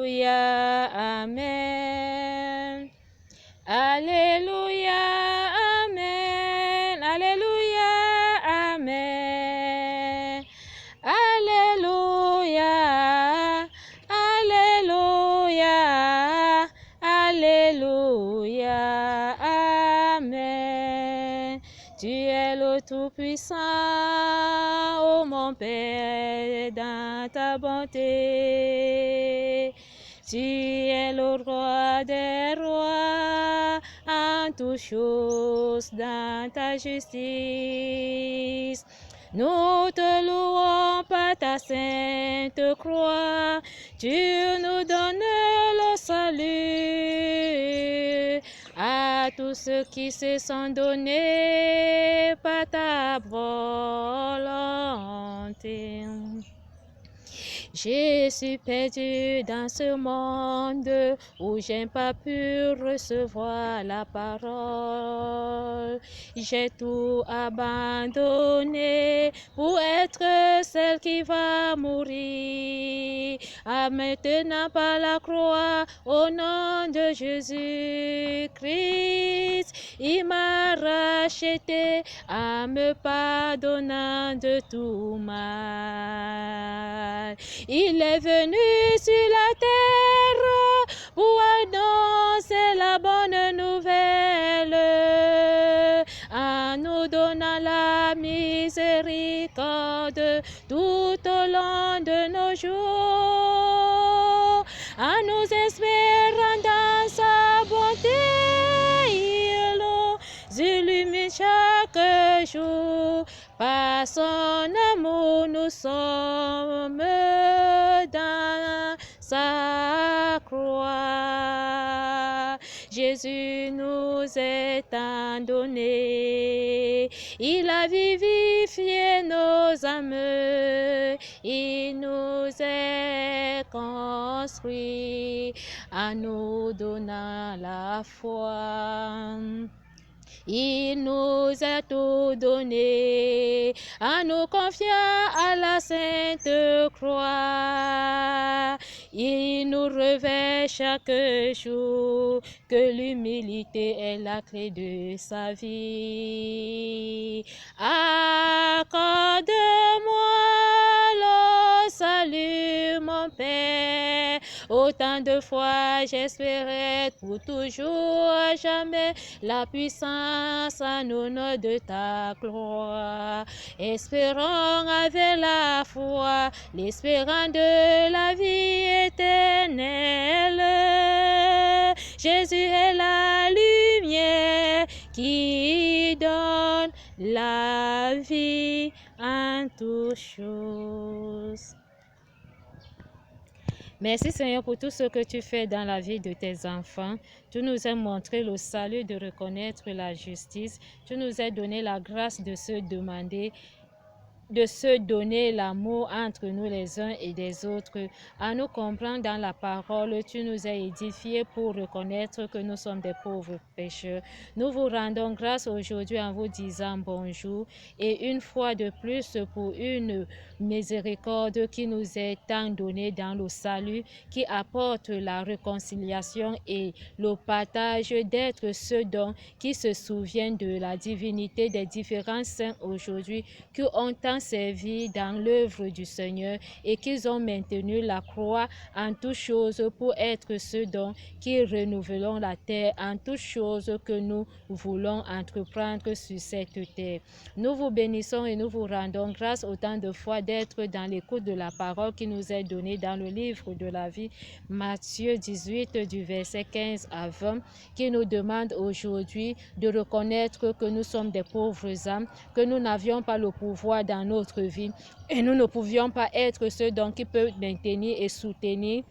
Alléluia, Amen. Alléluia, Amen. Alléluia, Amen. Alléluia, Alléluia, Alléluia, Amen. Tu es le Tout-Puissant, ô mon Père, dans ta bonté. Tu es le roi des rois, en toutes choses dans ta justice. Nous te louons par ta sainte croix, tu nous donnes le salut à tous ceux qui se sont donnés par ta volonté. Je suis perdu dans ce monde où j'ai pas pu recevoir la parole. J'ai tout abandonné pour être celle qui va mourir. À maintenant par la croix, au nom de Jésus-Christ, il m'a racheté en me pardonnant de tout mal. Il est venu sur la terre pour annoncer la bonne nouvelle, en nous donnant la miséricorde tout au long de nos jours, en nous espérant dans sa bonté. Il nous illumine chaque jour. Par son amour, nous sommes dans sa croix. Jésus nous est tant donné. Il a vivifié nos âmes. Il nous est construit en nous donnant la foi. Il nous a tout donné, en nous confiant à la sainte croix. Il nous revêt chaque jour que l'humilité est la clé de sa vie. Accorde-moi le salut, mon Père. Autant de fois j'espérais pour toujours à jamais la puissance en honneur de ta gloire. Espérons avec la foi l'espérance de la vie éternelle. Jésus est la lumière qui donne la vie en toutes choses. Merci Seigneur pour tout ce que tu fais dans la vie de tes enfants. Tu nous as montré le salut de reconnaître la justice. Tu nous as donné la grâce de se demander, de se donner l'amour entre nous les uns et des autres. À nous comprendre dans la parole, tu nous as édifiés pour reconnaître que nous sommes des pauvres pécheurs. Nous vous rendons grâce aujourd'hui en vous disant bonjour et une fois de plus pour une miséricorde qui nous est tant donnée dans le salut, qui apporte la réconciliation et le partage d'être ceux dont qui se souviennent de la divinité des différents saints aujourd'hui qui ont tant servi dans l'œuvre du Seigneur et qu'ils ont maintenu la croix en toutes choses pour être ceux dont qui renouvelons la terre en toutes choses que nous voulons entreprendre sur cette terre. Nous vous bénissons et nous vous rendons grâce autant de fois d'être dans l'écoute de la parole qui nous est donnée dans le livre de la vie, Matthieu 18 du verset 15 à 20, qui nous demande aujourd'hui de reconnaître que nous sommes des pauvres âmes, que nous n'avions pas le pouvoir dans notre vie et nous ne pouvions pas être ceux donc qui peuvent maintenir et soutenir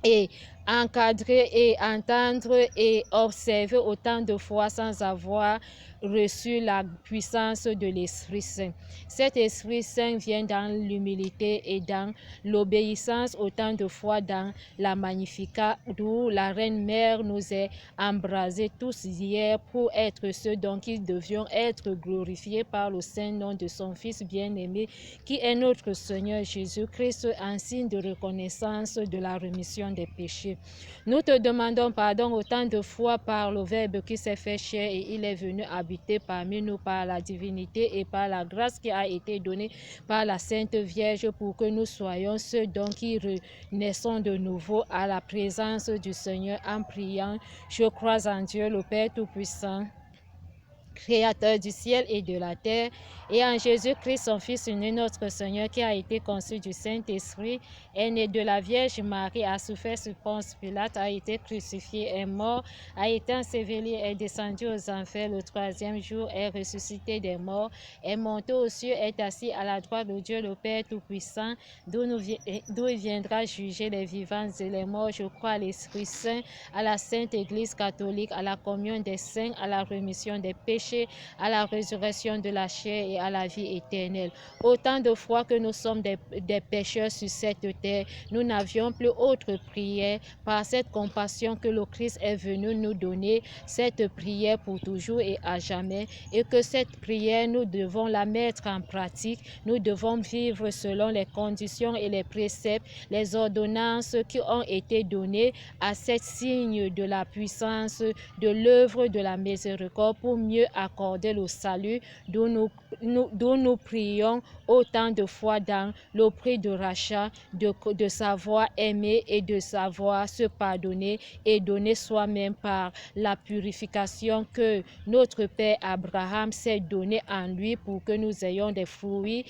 et encadrer et entendre et observer autant de fois sans avoir reçu la puissance de l'Esprit Saint. Cet Esprit Saint vient dans l'humilité et dans l'obéissance, autant de fois dans la Magnificat, d'où la Reine Mère nous est embrasée tous hier pour être ceux dont ils devions être glorifiés par le saint nom de son Fils bien-aimé, qui est notre Seigneur Jésus-Christ, en signe de reconnaissance de la rémission des péchés. Nous te demandons pardon autant de fois par le Verbe qui s'est fait chair et il est venu habiter parmi nous par la divinité et par la grâce qui a été donnée par la Sainte Vierge pour que nous soyons ceux dont qui renaissons de nouveau à la présence du Seigneur en priant. Je crois en Dieu le Père Tout-Puissant, Créateur du ciel et de la terre, et en Jésus-Christ, son Fils unique, notre Seigneur, qui a été conçu du Saint-Esprit, est né de la Vierge Marie, a souffert sous Ponce Pilate, a été crucifié, est mort, a été enseveli, est descendu aux enfers, le troisième jour est ressuscité des morts, est monté aux cieux, est assis à la droite de Dieu le Père Tout-Puissant, d'où il viendra juger les vivants et les morts. Je crois à l'Esprit Saint, à la Sainte Église catholique, à la communion des saints, à la rémission des péchés, à la résurrection de la chair et à la vie éternelle. Autant de fois que nous sommes des pécheurs sur cette terre, nous n'avions plus autre prière par cette compassion que le Christ est venu nous donner, cette prière pour toujours et à jamais, et que cette prière, nous devons la mettre en pratique, nous devons vivre selon les conditions et les préceptes, les ordonnances qui ont été données à cette signe de la puissance de l'œuvre de la miséricorde pour mieux accorder le salut dont nous prions autant de fois dans le prix de rachat, de savoir aimer et de savoir se pardonner et donner soi-même par la purification que notre Père Abraham s'est donné en lui pour que nous ayons des fruits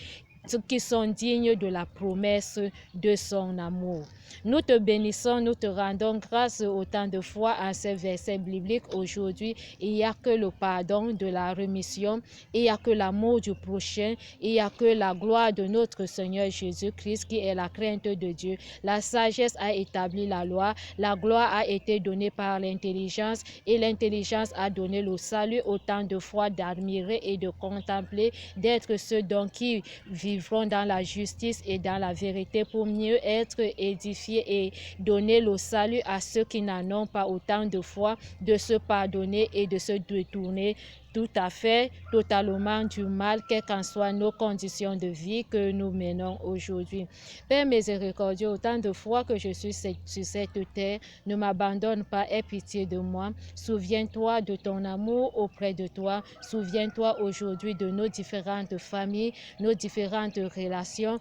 qui sont dignes de la promesse de son amour. Nous te bénissons, nous te rendons grâce autant de fois à ces versets bibliques. Aujourd'hui, il n'y a que le pardon de la rémission, il n'y a que l'amour du prochain, il n'y a que la gloire de notre Seigneur Jésus-Christ qui est la crainte de Dieu. La sagesse a établi la loi, la gloire a été donnée par l'intelligence et l'intelligence a donné le salut. Autant de fois d'admirer et de contempler, d'être ceux dont qui vivront dans la justice et dans la vérité pour mieux être édifiés et donner le salut à ceux qui n'en ont pas. Autant de fois de se pardonner et de se détourner tout à fait, totalement du mal, quelles qu'en soient nos conditions de vie que nous menons aujourd'hui. Père miséricordieux, autant de fois que je suis sur cette terre, ne m'abandonne pas, aie pitié de moi. Souviens-toi de ton amour auprès de toi. Souviens-toi aujourd'hui de nos différentes familles, nos différentes relations.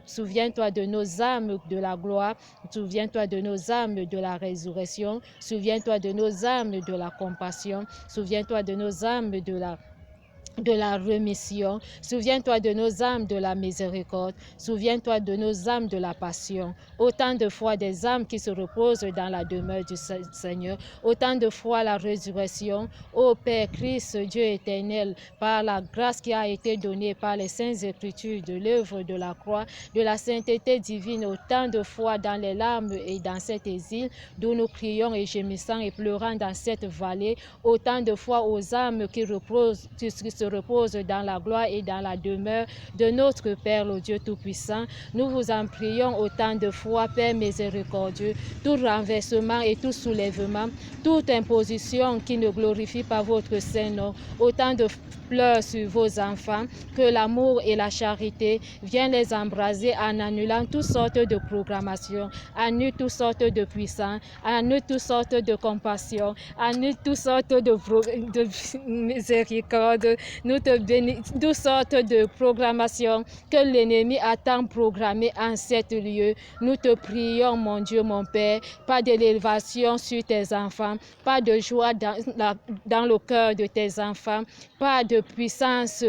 Souviens-toi de nos âmes de la gloire. Souviens-toi de nos âmes de la résurrection. Souviens-toi de nos âmes de la compassion. Souviens-toi de nos âmes de la rémission. Souviens-toi de nos âmes de la miséricorde. Souviens-toi de nos âmes de la passion. Autant de fois des âmes qui se reposent dans la demeure du Seigneur. Autant de fois la résurrection. Ô Père Christ, Dieu éternel, par la grâce qui a été donnée par les saintes écritures de l'œuvre de la croix, de la sainteté divine, autant de fois dans les larmes et dans cet exil, d'où nous crions et gémissons et pleurant dans cette vallée, autant de fois aux âmes qui se reposent dans la gloire et dans la demeure de notre Père, le Dieu Tout-Puissant. Nous vous en prions autant de fois, Père miséricordieux, tout renversement et tout soulèvement, toute imposition qui ne glorifie pas votre saint nom, autant de pleurs sur vos enfants, que l'amour et la charité viennent les embraser en annulant toutes sortes de programmations, annule toutes sortes de puissance, annule toutes sortes de compassion, annule toutes sortes de miséricorde, nous te bénissons, toutes sortes de programmations que l'ennemi a tant programmées en cet lieu. Nous te prions, mon Dieu, mon Père, pas d'élévation sur tes enfants, pas de joie dans le cœur de tes enfants, pas de puissance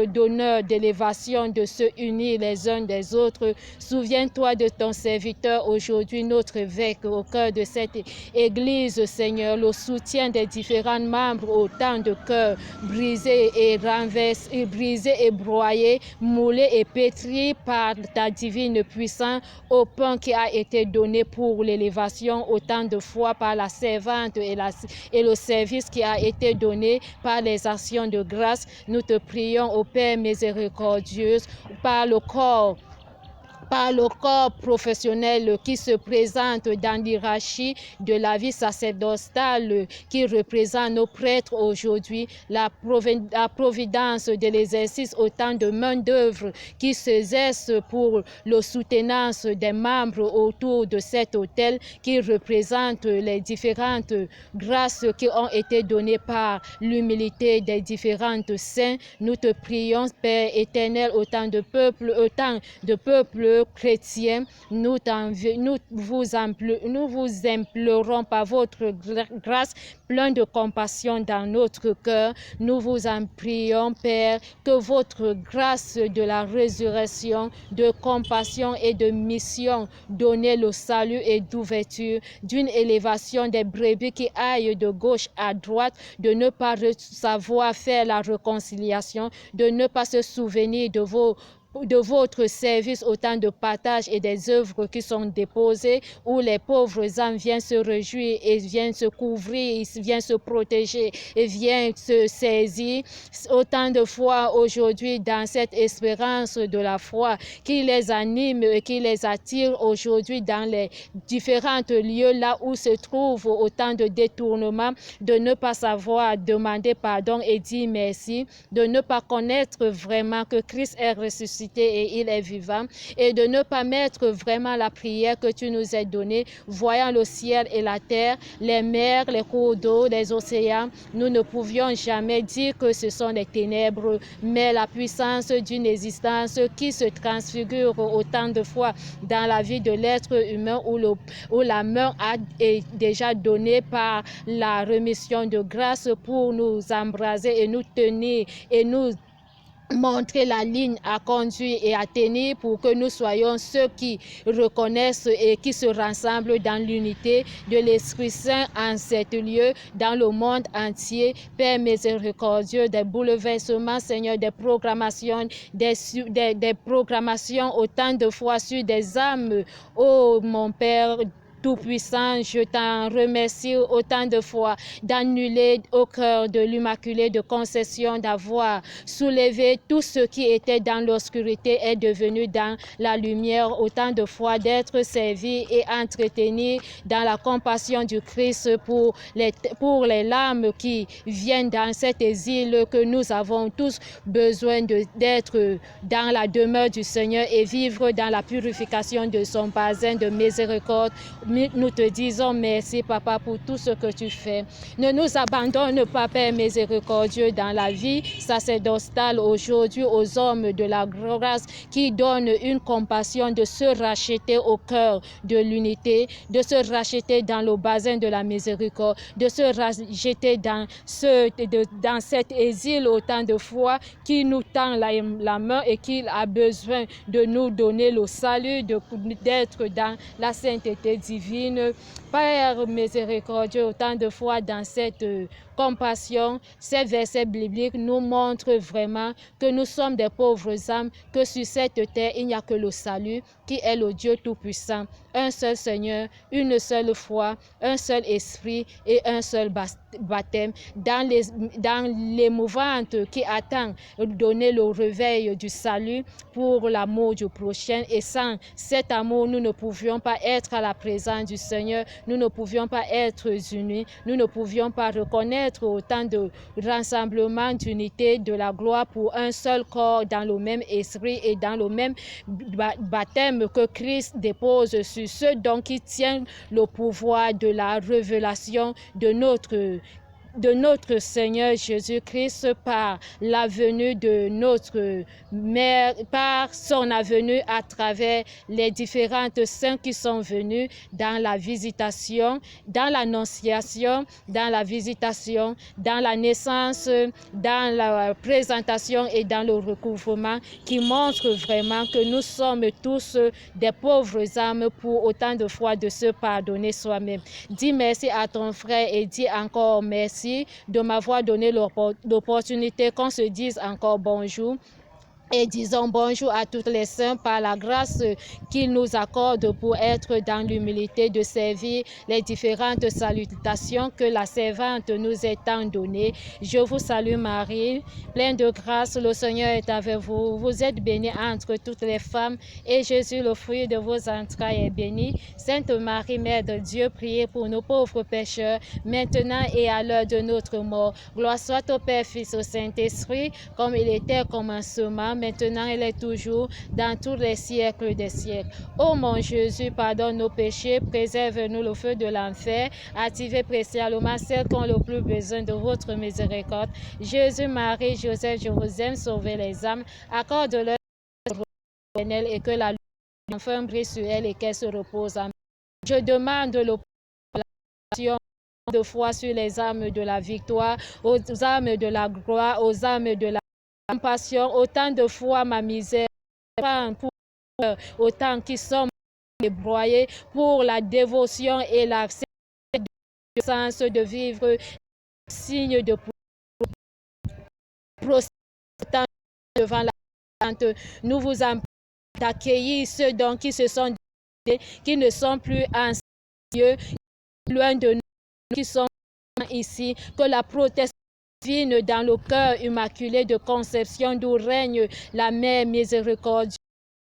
d'honneur, d'élévation, de se unir les uns des autres. Souviens-toi de ton serviteur aujourd'hui, notre évêque, au cœur de cette Église, Seigneur, le soutien des différents membres, autant de cœur brisés et renversés, brisés et broyés, moulés et pétris par ta divine puissance, au pain qui a été donné pour l'élévation autant de fois par la servante et le service qui a été donné par les actions de grâce. Nous te prions, ô Père miséricordieux, par le corps professionnel qui se présente dans l'hierarchie de la vie sacerdotale, qui représente nos prêtres aujourd'hui, la providence de l'exercice autant de main d'œuvre qui s'exerce pour la soutenance des membres autour de cet autel, qui représente les différentes grâces qui ont été données par l'humilité des différentes saints. Nous te prions, Père éternel, autant de peuples chrétiens, nous vous implorons par votre grâce, plein de compassion dans notre cœur. Nous vous en prions, Père, que votre grâce de la résurrection, de compassion et de mission, donnez le salut et d'ouverture, d'une élévation des brebis qui aillent de gauche à droite, de ne pas savoir faire la réconciliation, de ne pas se souvenir de votre service autant de partage et des œuvres qui sont déposées, où les pauvres âmes viennent se réjouir et viennent se couvrir, viennent se protéger et viennent se saisir. Autant de fois aujourd'hui dans cette espérance de la foi qui les anime et qui les attire aujourd'hui dans les différents lieux là où se trouvent autant de détournements, de ne pas savoir demander pardon et dire merci, de ne pas connaître vraiment que Christ est ressuscité et il est vivant, et de ne pas mettre vraiment la prière que tu nous as donnée, voyant le ciel et la terre, les mers, les cours d'eau, les océans. Nous ne pouvions jamais dire que ce sont des ténèbres, mais la puissance d'une existence qui se transfigure autant de fois dans la vie de l'être humain, où la main est déjà donnée par la rémission de grâce pour nous embraser et nous tenir et nous montrer la ligne à conduire et à tenir pour que nous soyons ceux qui reconnaissent et qui se rassemblent dans l'unité de l'Esprit Saint en cet lieu, dans le monde entier. Père miséricordieux, des bouleversements, Seigneur, des programmations autant de fois sur des âmes. Oh mon Père Tout-Puissant, je t'en remercie autant de fois d'annuler au cœur de l'Immaculée de Concession, d'avoir soulevé tout ce qui était dans l'obscurité est devenu dans la lumière, autant de fois d'être servi et entretenu dans la compassion du Christ pour les larmes qui viennent dans cet exil, que nous avons tous besoin d'être dans la demeure du Seigneur et vivre dans la purification de son bassin de miséricorde. Nous te disons merci, Papa, pour tout ce que tu fais. Ne nous abandonne pas, Père miséricordieux, dans la vie sacerdotale aujourd'hui aux hommes de la grâce qui donnent une compassion de se racheter au cœur de l'unité, de se racheter dans le bassin de la miséricorde, de se racheter dans cet exil autant de fois qui nous tend la main et qu'il a besoin de nous donner le salut, d'être dans la sainteté divine. Père miséricordieux, autant de fois dans cette compassion, ces versets bibliques nous montrent vraiment que nous sommes des pauvres âmes, que sur cette terre, il n'y a que le salut, qui est le Dieu Tout-Puissant. Un seul Seigneur, une seule foi, un seul esprit et un seul baptême. Dans l'émouvante qui attend donner le réveil du salut pour l'amour du prochain. Et sans cet amour, nous ne pouvions pas être à la présence du Seigneur, nous ne pouvions pas être unis, nous ne pouvions pas reconnaître autant de rassemblements d'unité de la gloire pour un seul corps dans le même esprit et dans le même baptême que Christ dépose sur ceux dont qui tiennent le pouvoir de la révélation de notre Seigneur Jésus-Christ par la venue de notre Mère, par son venue à travers les différentes saints qui sont venus dans la visitation, dans l'annonciation, dans la visitation, dans la naissance, dans la présentation et dans le recouvrement, qui montre vraiment que nous sommes tous des pauvres âmes pour autant de fois de se pardonner soi-même. Dis merci à ton frère et dis encore merci aussi de m'avoir donné l'opportunité qu'on se dise encore bonjour. Et disons bonjour à toutes les saints par la grâce qu'ils nous accordent pour être dans l'humilité de servir les différentes salutations que la servante nous est tant donnée. Je vous salue Marie, pleine de grâce, le Seigneur est avec vous. Vous êtes bénie entre toutes les femmes et Jésus, le fruit de vos entrailles, est béni. Sainte Marie, Mère de Dieu, priez pour nos pauvres pécheurs, maintenant et à l'heure de notre mort. Gloire soit au Père, Fils, au Saint-Esprit, comme il était au commencement, maintenant elle est toujours, dans tous les siècles des siècles. Ô mon Jésus, pardonne nos péchés, préserve-nous le feu de l'enfer, activez précisément celles qui ont le plus besoin de votre miséricorde. Jésus, Marie, Joseph, je vous aime, sauvez les âmes, accorde-leur éternel et que la lumière enfin brille sur elles et qu'elles se reposent. Amen. Je demande l'opération de foi sur les âmes de la victoire, aux âmes de la gloire, aux âmes de la compassion, autant de fois ma misère, pour autant qui sont débroyés pour la dévotion et la sens de vivre, signe de procédant devant la tente. Nous vous en d'accueillir ceux dont qui se sont qui ne sont plus en Dieu, loin de nous, qui sont ici, que la protection divine dans le cœur immaculé de conception d'où règne la mère miséricordieuse,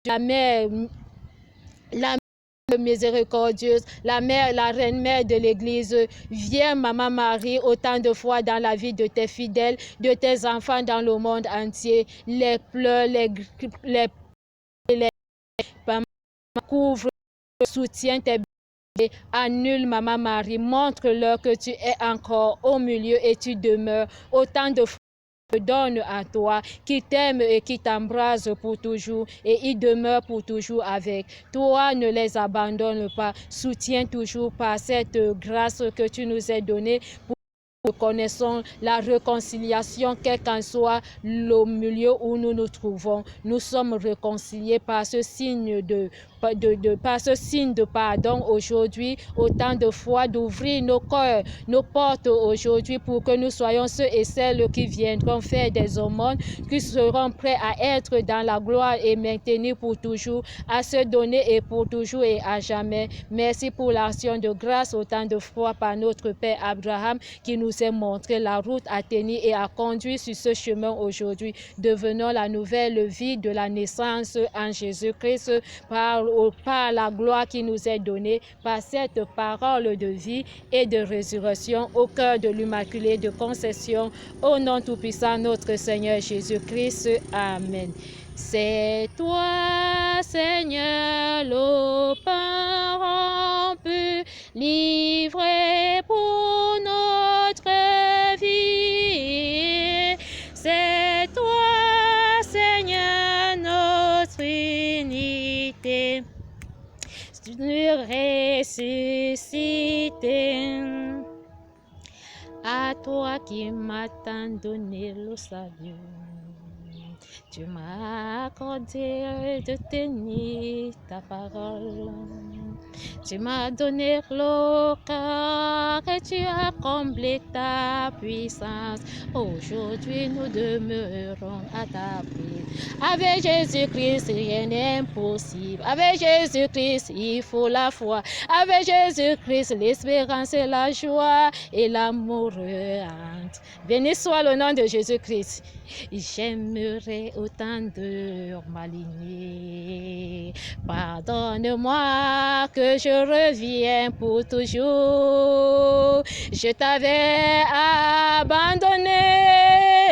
la mère miséricordieuse, la mère, la reine mère de l'Église. Viens, Maman Marie, autant de fois dans la vie de tes fidèles, de tes enfants dans le monde entier. Les pleurs, les couvre, soutient tes bébés, annule, Maman Marie, montre-leur que tu es encore au milieu et tu demeures. Autant de fois donne à toi, qui t'aime et qui t'embrasse pour toujours, et il demeure pour toujours avec toi. Ne les abandonne pas, soutiens toujours par cette grâce que tu nous as donnée. Nous connaissons la réconciliation, quel qu'en soit le milieu où nous nous trouvons. Nous sommes réconciliés par ce signe par ce signe de pardon aujourd'hui, autant de fois d'ouvrir nos cœurs, nos portes aujourd'hui pour que nous soyons ceux et celles qui viendront faire des aumônes, qui seront prêts à être dans la gloire et maintenir pour toujours, à se donner et pour toujours et à jamais. Merci pour l'action de grâce autant de fois par notre Père Abraham qui nous a montré la route à tenir et à conduire sur ce chemin aujourd'hui. Devenons la nouvelle vie de la naissance en Jésus-Christ par la gloire qui nous est donnée, par cette parole de vie et de résurrection au cœur de l'Immaculée de Conception, au nom tout-puissant notre Seigneur Jésus-Christ. Amen. C'est toi, Seigneur, le pain rompu, livré pour notre vie. C'est toi, Seigneur, notre unité, ressuscité. À toi qui m'as tant donné le salut, tu m'as accordé de tenir ta parole. Tu m'as donné le cœur et tu as comblé ta puissance. Aujourd'hui, nous demeurons à ta prise. Avec Jésus-Christ, rien n'est impossible. Avec Jésus-Christ, il faut la foi. Avec Jésus-Christ, l'espérance et la joie et l'amour entre. Béni soit le nom de Jésus-Christ. J'aimerais autant de m'aligner. Pardonne-moi que je reviens pour toujours. Je t'avais abandonné,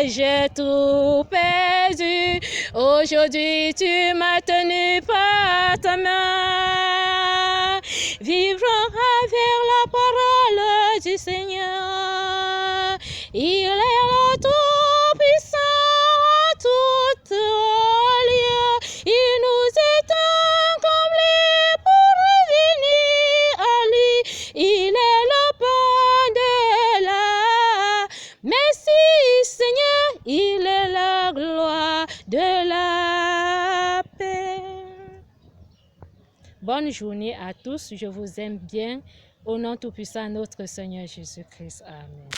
j'ai tout perdu. Aujourd'hui, tu m'as tenu par ta main. Vivons avec la parole du Seigneur. Il est le Tout-Puissant, tout lieu. Il nous étend comme les pour revenir à lui. Il est le pain de la. Merci Seigneur, il est la gloire de la paix. Bonne journée à tous, je vous aime bien. Au nom tout-puissant, notre Seigneur Jésus-Christ. Amen.